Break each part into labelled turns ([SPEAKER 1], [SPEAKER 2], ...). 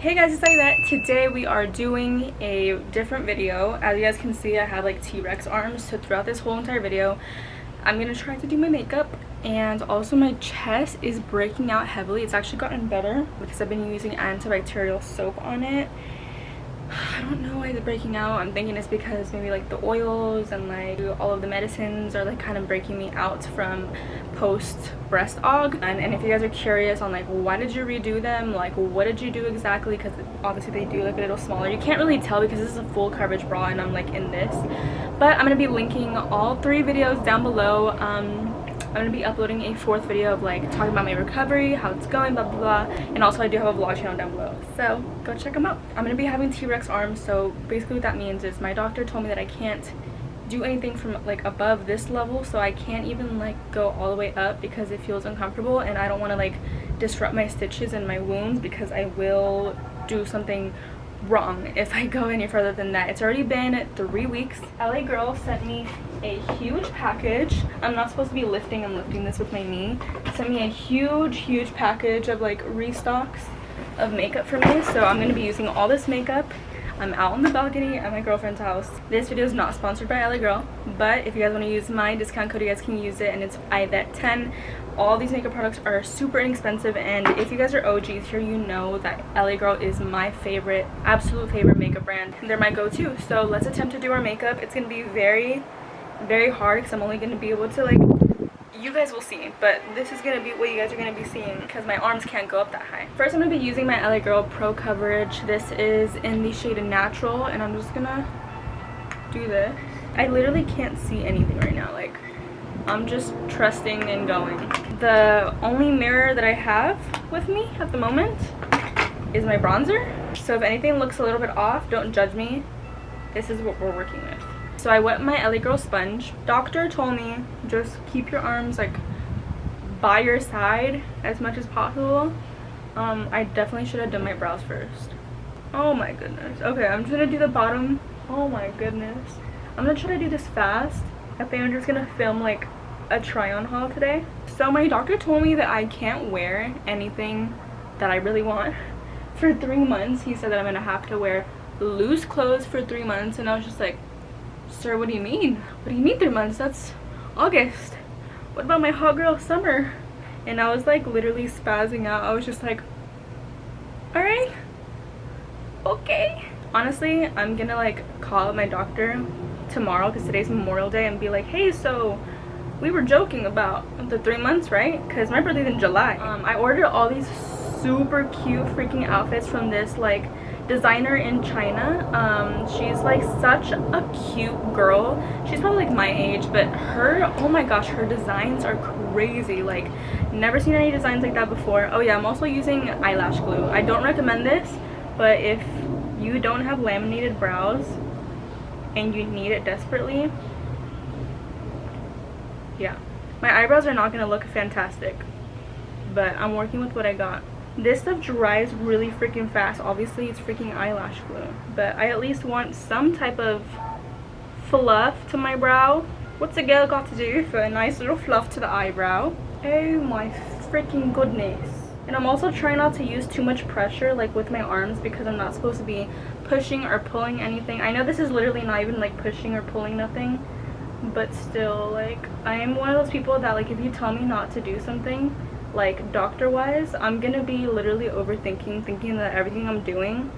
[SPEAKER 1] Hey guys, it's Aidette. Today we are doing a different video. As you guys can see, I have like T-Rex arms, so throughout this whole entire video I'm gonna try to do my makeup, and also my chest is breaking out heavily. It's actually gotten better because I've been using antibacterial soap on it. I don't know why it's breaking out. I'm thinking it's because maybe like the oils and like all of the medicines are like kind of breaking me out from post breast aug. And if you guys are curious on like why did you redo them, like what did you do exactly, because obviously they do look a little smaller. You can't really tell because this is a full coverage bra and I'm like in this, but I'm gonna be linking all 3 videos down below. I'm gonna be uploading a 4th video of like talking about my recovery, how it's going, blah blah blah, and also I do have a vlog channel down below, so go check them out. I'm gonna be having T-Rex arms, so basically what that means is my doctor told me that I can't do anything from like above this level, so I can't even like go all the way up because it feels uncomfortable, and I don't want to like disrupt my stitches and my wounds because I will do something wrong if I go any further than that. It's already been 3 weeks. LAGIRL sent me a huge package. I'm not supposed to be lifting. I'm lifting this with my knee. Sent me a huge package of like restocks of makeup for me, so I'm going to be using all this makeup. I'm out on the balcony at my girlfriend's house. This video is not sponsored by LAGIRL, but if you guys want to use my discount code, you guys can use it, and it's Aidette10. All these makeup products are super inexpensive, and if you guys are OGs here, you know that LAGIRL is my favorite, absolute favorite makeup brand. They're my go-to. So let's attempt to do our makeup. It's going to be very hard because I'm only going to be able to like, you guys will see, but this is going to be what you guys are going to be seeing because my arms can't go up that high. First, I'm going to be using my LAGIRL Pro Coverage. This is in the shade Natural, and I'm just going to do this. I literally can't see anything right now. Like, I'm just trusting and going. The only mirror that I have with me at the moment is my bronzer. So if anything looks a little bit off, don't judge me. This is what we're working with. So I wet my LAGIRL sponge. Doctor told me just keep your arms like by your side as much as possible. I definitely should have done my brows first. Oh my goodness. Okay, I'm just gonna do the bottom. Oh my goodness. I'm gonna try to do this fast. I think I'm just gonna film like a try-on haul today. So my doctor told me that I can't wear anything that I really want for 3 months. He said that I'm gonna have to wear loose clothes for 3 months, and I was just like, sir, what do you mean? What do you mean 3 months? That's August. What about my hot girl summer? And I was like literally spazzing out. I was just like, all right, okay. Honestly, I'm gonna like call my doctor tomorrow because today's Memorial Day and be like, hey, so we were joking about the 3 months, right? Because my birthday's in July. I ordered all these super cute freaking outfits from this like designer in China. She's like such a cute girl. She's probably like my age, but her, oh my gosh, her designs are crazy. Like, never seen any designs like that before. Oh yeah, I'm also using eyelash glue. I don't recommend this, but if you don't have laminated brows and you need it desperately, yeah, my eyebrows are not gonna look fantastic, but I'm working with what I got. This stuff dries really freaking fast. Obviously it's freaking eyelash glue, but I at least want some type of fluff to my brow. What's a girl got to do for a nice little fluff to the eyebrow? Oh my freaking goodness. And I'm also trying not to use too much pressure like with my arms because I'm not supposed to be pushing or pulling anything. I know this is literally not even like pushing or pulling nothing, but still, like, I am one of those people that like if you tell me not to do something like doctor wise, I'm gonna be literally overthinking, thinking that everything I'm doing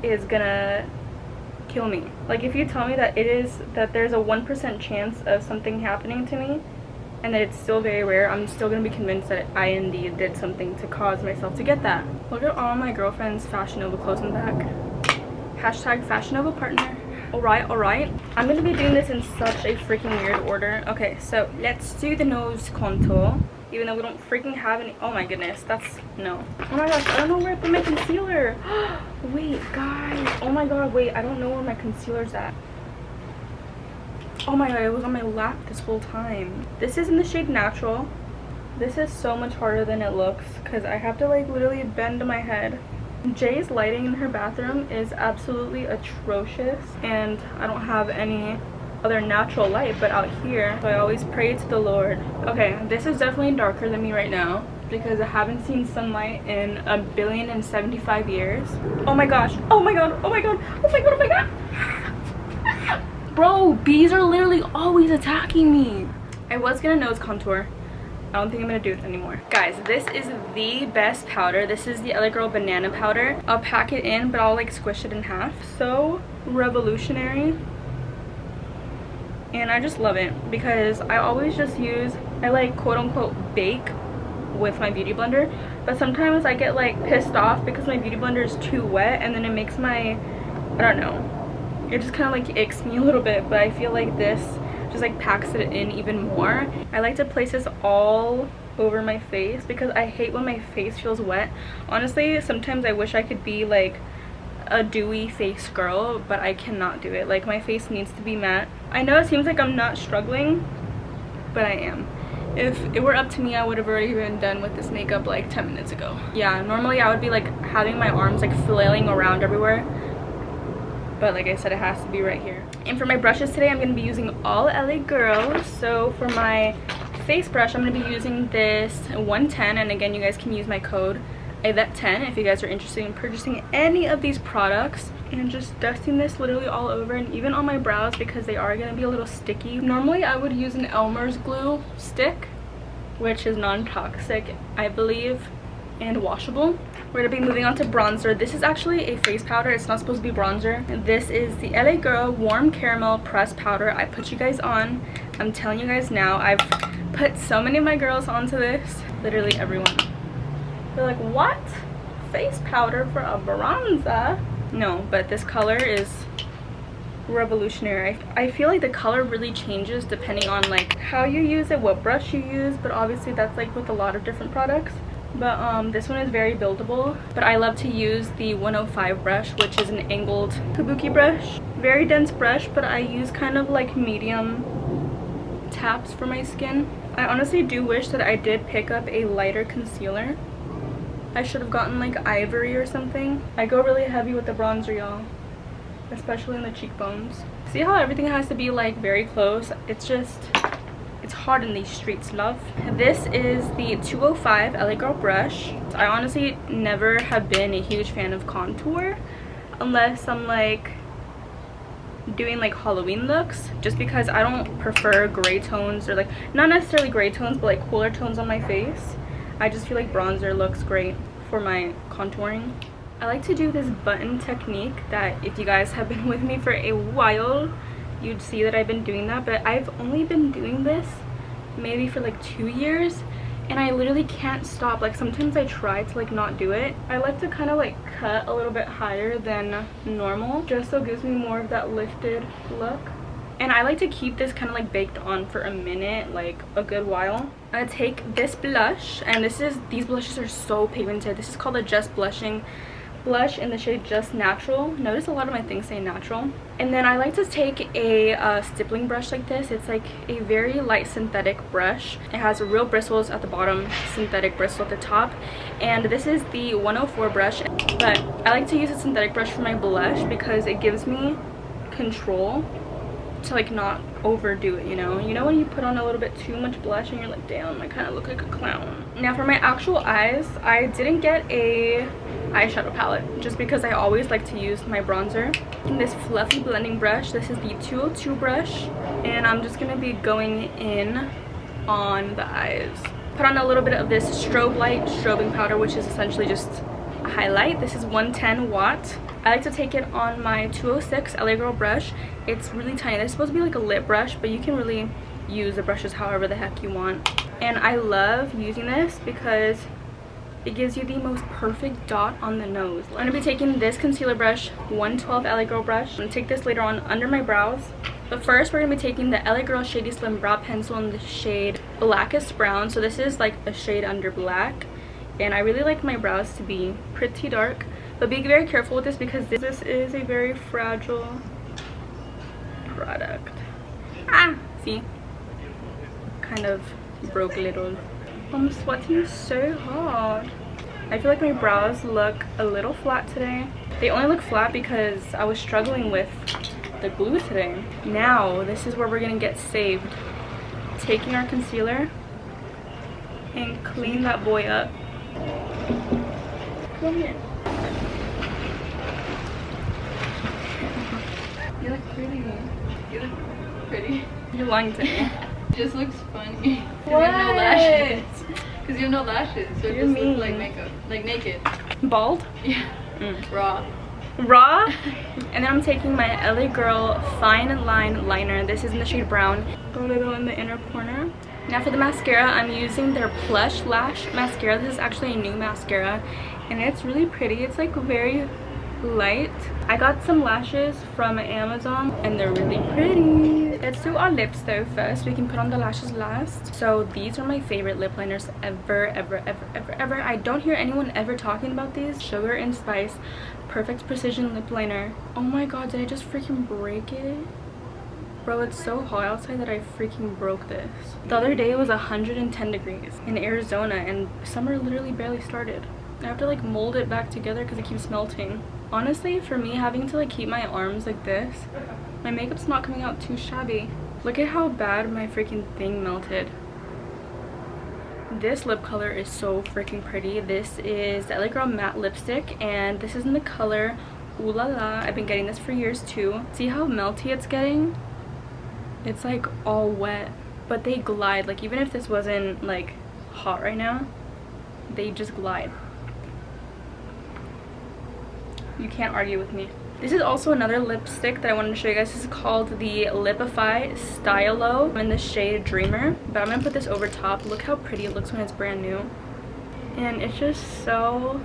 [SPEAKER 1] is gonna kill me. Like, if you tell me that there's a 1% chance of something happening to me and that it's still very rare, I'm still gonna be convinced that I indeed did something to cause myself to get that. Look at all my girlfriend's Fashion Nova clothes in the back. Hashtag Fashion Nova partner. Alright. I'm gonna be doing this in such a freaking weird order. Okay, so let's do the nose contour. Even though we don't freaking have any. Oh my goodness, that's no. Oh my gosh, I don't know where I put my concealer. Wait, guys. Oh my god, wait, I don't know where my concealer's at. Oh my god, it was on my lap this whole time. This is in the shade Natural. This is so much harder than it looks because I have to like literally bend my head. Jay's lighting in her bathroom is absolutely atrocious, and I don't have any other natural light but out here, so I always pray to the Lord. Okay, this is definitely darker than me right now. because I haven't seen sunlight in 1,075 years. Oh my gosh. Oh my god. Oh my god. Oh my god. Oh my god. Bro, bees are literally always attacking me. I was gonna nose contour. I don't think I'm gonna do it anymore. Guys, this is the best powder. This is the LAGIRL banana powder. I'll pack it in, but I'll like squish it in half. So revolutionary. And I just love it because I always just use, I like quote unquote bake with my beauty blender, but sometimes I get like pissed off because my beauty blender is too wet, and then it makes my, I don't know, it just kind of like icks me a little bit. But I feel like this just like packs it in even more. I like to place this all over my face because I hate when my face feels wet. Honestly, sometimes I wish I could be like a dewy face girl, but I cannot do it. Like, my face needs to be matte. I know it seems like I'm not struggling, but I am. If it were up to me, I would have already been done with this makeup like 10 minutes ago. Yeah, normally I would be like having my arms like flailing around everywhere, but like I said, it has to be right here. And for my brushes today, I'm going to be using all LAGIRL. So for my face brush, I'm going to be using this 110, and again, you guys can use my code Aidette 10 if you guys are interested in purchasing any of these products. And just dusting this literally all over, and even on my brows because they are going to be a little sticky. Normally I would use an Elmer's glue stick, which is non-toxic, I believe, and washable. We're going to be moving on to bronzer. This is actually a face powder. It's not supposed to be bronzer. And this is the LAGIRL Warm Caramel Pressed Powder. I put you guys on. I'm telling you guys now, I've put so many of my girls onto this. Literally everyone. They're like, what? Face powder for a bronzer? No, but this color is revolutionary. I feel like the color really changes depending on like how you use it, what brush you use, but obviously that's like with a lot of different products. But this one is very buildable. But I love to use the 105 brush, which is an angled kabuki brush. Very dense brush, but I use kind of like medium taps for my skin. I honestly do wish that I did pick up a lighter concealer. I should have gotten like ivory or something. I go really heavy with the bronzer, y'all, especially in the cheekbones. See how everything has to be like very close? It's hard in these streets, love. This is the 205 LAGIRL brush. I honestly never have been a huge fan of contour unless I'm like doing like Halloween looks, just because I don't prefer gray tones, or like not necessarily gray tones, but like cooler tones on my face. I just feel like bronzer looks great for my contouring. I like to do this button technique that if you guys have been with me for a while, you'd see that I've been doing that, but I've only been doing this maybe for like 2 years, and I literally can't stop. Like sometimes I try to like not do it. I like to kind of like cut a little bit higher than normal, just so it gives me more of that lifted look. And I like to keep this kind of like baked on for a minute, like a good while. I'm gonna take this blush, and these blushes are so pigmented. This is called a Just Blushing blush in the shade Just Natural. Notice a lot of my things say natural. And then I like to take a stippling brush like this. It's like a very light synthetic brush. It has real bristles at the bottom, synthetic bristle at the top. And this is the 104 brush. But I like to use a synthetic brush for my blush because it gives me control to like not overdo it, you know when you put on a little bit too much blush and you're like, damn, I kind of look like a clown. Now for my actual eyes, I didn't get a eyeshadow palette just because I always like to use my bronzer in this fluffy blending brush. This is the 202 brush, and I'm just gonna be going in on the eyes. Put on a little bit of this strobe light strobing powder, which is essentially just a highlight. This is 110 watt. I like to take it on my 206 LAGIRL brush. It's really tiny. It's supposed to be like a lip brush, but you can really use the brushes however the heck you want. And I love using this because it gives you the most perfect dot on the nose. I'm going to be taking this concealer brush, 112 LAGIRL brush. I'm going to take this later on under my brows. But first, we're going to be taking the LAGIRL Shady Slim Brow Pencil in the shade Blackest Brown. So this is like a shade under black. And I really like my brows to be pretty dark. But be very careful with this because this is a very fragile product. See? Kind of broke a little. I'm sweating so hard. I feel like my brows look a little flat today. They only look flat because I was struggling with the glue today. Now, this is where we're gonna get saved. Taking our concealer and clean that boy up. Come here.
[SPEAKER 2] You look pretty. You look pretty.
[SPEAKER 1] You're lying to me.
[SPEAKER 2] It just looks funny.
[SPEAKER 1] What?
[SPEAKER 2] You have no lashes. Because you have no lashes, so it
[SPEAKER 1] You're
[SPEAKER 2] just
[SPEAKER 1] mean.
[SPEAKER 2] looks like makeup. Like naked.
[SPEAKER 1] Bald?
[SPEAKER 2] Yeah. Raw.
[SPEAKER 1] Raw. And then I'm taking my LAGIRL Fine Line Liner. This is in the shade brown. A little in the inner corner. Now for the mascara, I'm using their Plush Lash Mascara. This is actually a new mascara. And it's really pretty. It's like very light. I got some lashes from Amazon and they're really pretty. Let's do our lips though first. We can put on the lashes last. So these are my favorite lip liners ever. I don't hear anyone ever talking about these. Sugar and Spice Perfect Precision Lip Liner. Oh my god, did I just freaking break it? Bro, it's so hot outside that I freaking broke this. The other day it was 110 degrees in Arizona and summer literally barely started. I have to like mold it back together because it keeps melting. Honestly, for me, having to like keep my arms like this, my makeup's not coming out too shabby. Look at how bad my freaking thing melted. This lip color is so freaking pretty. This is the LAGIRL matte lipstick and this is in the color Ooh La La. I've been getting this for years too. See how melty it's getting? It's like all wet, but they glide. Like even if this wasn't like hot right now, they just glide. You can't argue with me. This is also another lipstick that I wanted to show you guys. This is called the Lipify Stylo in the shade Dreamer. But I'm gonna put this over top. Look how pretty it looks when it's brand new. And it's just so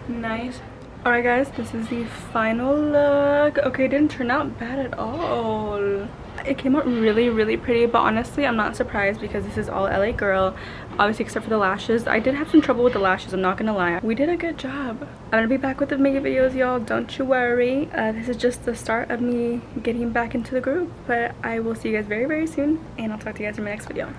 [SPEAKER 1] nice. Alright guys, this is the final look. Okay, it didn't turn out bad at all. It came out really pretty, but honestly I'm not surprised because this is all LAGIRL, obviously except for the lashes. I did have some trouble with the lashes, I'm not gonna lie. We did a good job. I'm gonna be back with the makeup videos, y'all, don't you worry. This is just the start of me getting back into the group, but I will see you guys very soon and I'll talk to you guys in my next video.